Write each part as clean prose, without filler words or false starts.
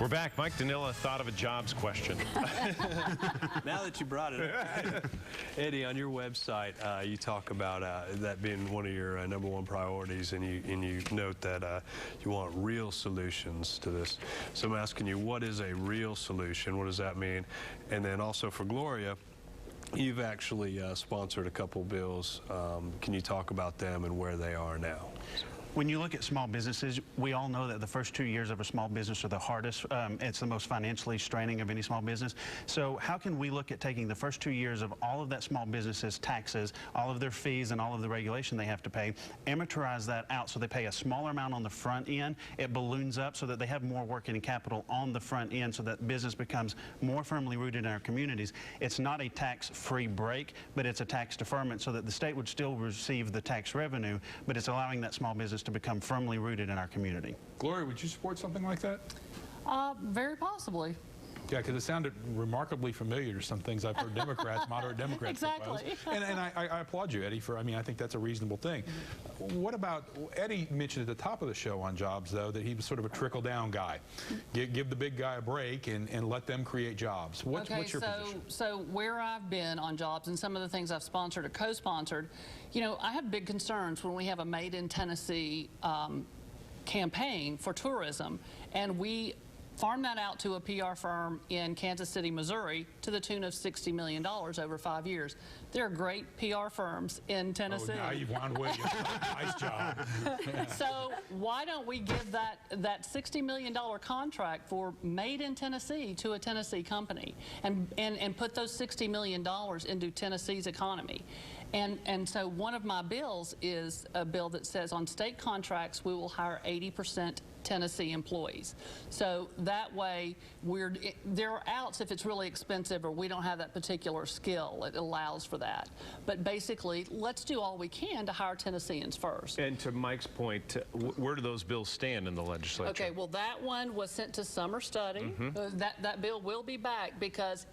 We're back. Mike Danila thought of a jobs question. Now that you brought it up, Eddie, on your website, you talk about that being one of your #1 priorities, and you note that you want real solutions to this. So I'm asking you, what is a real solution? What does that mean? And then also for Gloria, you've actually sponsored a couple bills. Can you talk about them and where they are now? When you look at small businesses, we all know that the first 2 years of a small business are the hardest. It's the most financially straining of any small business. So how can we look at taking the first 2 years of all of that small business's taxes, all of their fees, and all of the regulation they have to pay, amortize that out so they pay a smaller amount on the front end, it balloons up so that they have more working capital on the front end so that business becomes more firmly rooted in our communities. It's not a tax-free break, but it's a tax deferment so that the state would still receive the tax revenue, but it's allowing that small business to become firmly rooted in our community. Gloria, would you support something like that? Very possibly. Yeah, because it sounded remarkably familiar to some things I've heard Democrats, moderate Democrats propose. Exactly. And I applaud you, Eddie, for, I think that's a reasonable thing. What about, Eddie mentioned at the top of the show on jobs, though, that he was sort of a trickle-down guy. Give the big guy a break and let them create jobs. What's your position? So where I've been on jobs and some of the things I've sponsored or co-sponsored, you know, I have big concerns when we have a Made in Tennessee campaign for tourism, and we farm that out to a PR firm in Kansas City, Missouri, to the tune of $60 million over 5 years. There are great PR firms in Tennessee. Oh, now you've wound Williams. Nice job. So why don't we give that $60 million contract for Made in Tennessee to a Tennessee company and put those $60 million into Tennessee's economy? And so one of my bills is a bill that says on state contracts we will hire 80% Tennessee employees. So that way there are outs if it's really expensive or we don't have that particular skill. It allows for that. But basically, let's do all we can to hire Tennesseans first. And to Mike's point, where do those bills stand in the legislature? Okay, well, that one was sent to summer study. That bill will be back because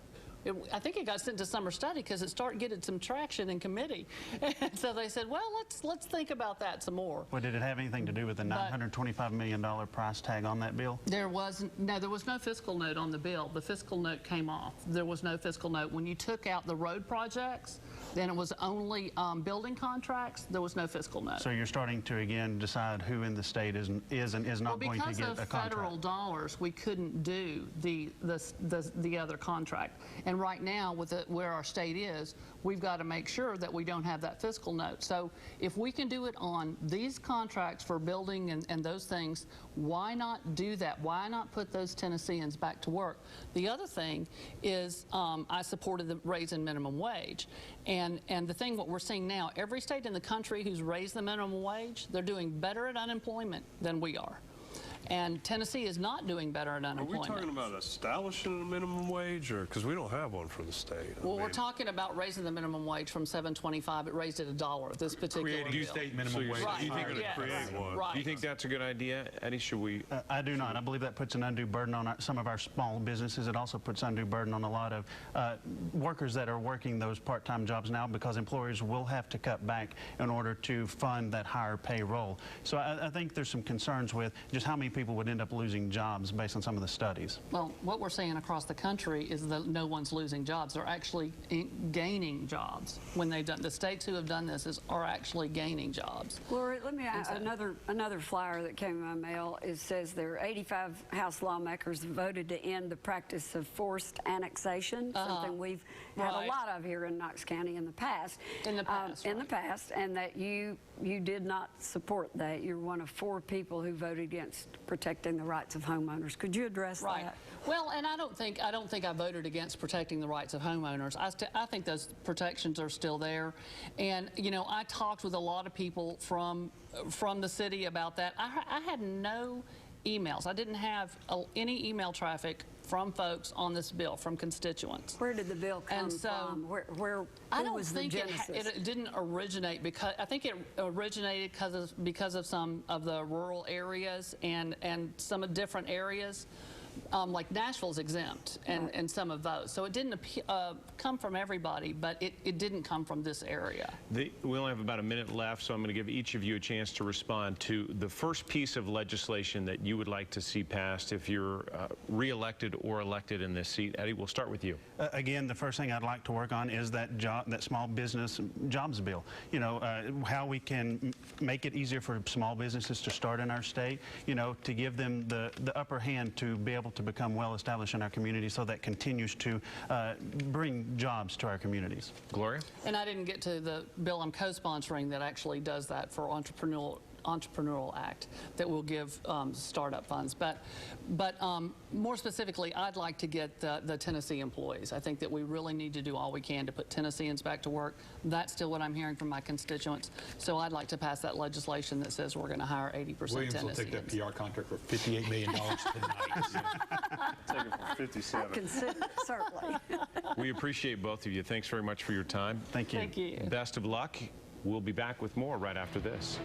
I think it got sent to summer study because it started getting some traction in committee. And so they said, well, let's think about that some more. Well, did it have anything to do with the $925 million price tag on that bill? There was no fiscal note on the bill. The fiscal note came off. There was no fiscal note. When you took out the road projects, then it was only building contracts. There was no fiscal note. So you're starting to, again, decide who in the state is and is not going to get a contract. Because of federal dollars, we couldn't do the other contract. And right now, with where our state is, we've got to make sure that we don't have that fiscal note. So if we can do it on these contracts for building and those things, why not do that? Why not put those Tennesseans back to work? The other thing is I supported the raise in minimum wage. And the thing, what we're seeing now, every state in the country who's raised the minimum wage, they're doing better at unemployment than we are. And Tennessee is not doing better at unemployment. Are we talking about establishing a minimum wage, or because we don't have one for the state? Well, we're talking about raising the minimum wage from $7.25. It raised it $1. This particular Creating new state minimum wage. Right. Do you think Do you think that's a good idea, Eddie? Should we? I do not. I believe that puts an undue burden on some of our small businesses. It also puts undue burden on a lot of workers that are working those part-time jobs now because employers will have to cut back in order to fund that higher payroll. So I think there's some concerns with just how many people would end up losing jobs based on some of the studies. Well, what we're seeing across the country is that no one's losing jobs. They're actually gaining jobs. When they've done, the states who have done this are actually gaining jobs. Gloria, let me add another flyer that came in my mail. It says there are 85 House lawmakers voted to end the practice of forced annexation, something we've had a lot of here in Knox County in the past. In the past, and that you did not support that. You're one of 4 people who voted against protecting the rights of homeowners. Could you address that? Well, and I don't think I voted against protecting the rights of homeowners. I think those protections are still there. And you know, I talked with a lot of people from the city about that. I had no emails. I didn't have any email traffic from folks on this bill, from constituents. Where did the bill come from? I don't was think the genesis? it didn't originate because I think it originated because of some of the rural areas and some different areas. like Nashville's exempt and some of those. So it didn't come from everybody, but it didn't come from this area. We only have about a minute left, so I'm going to give each of you a chance to respond to the first piece of legislation that you would like to see passed if you're re-elected or elected in this seat. Eddie, we'll start with you. Again, the first thing I'd like to work on is that small business jobs bill. You know, how we can make it easier for small businesses to start in our state, you know, to give them the upper hand to be able to become well established in our community, so that continues to bring jobs to our communities. Gloria? And I didn't get to the bill I'm co-sponsoring that actually does that for Entrepreneurial Act that will give startup funds. But more specifically, I'd like to get the Tennessee employees. I think that we really need to do all we can to put Tennesseans back to work. That's still what I'm hearing from my constituents. So I'd like to pass that legislation that says we're going to hire 80% Williams Tennesseans. will take that PR contract for $58 million tonight. Take it for 57. Consider, certainly. We appreciate both of you. Thanks very much for your time. Thank you. Thank you. Best of luck. We'll be back with more right after this.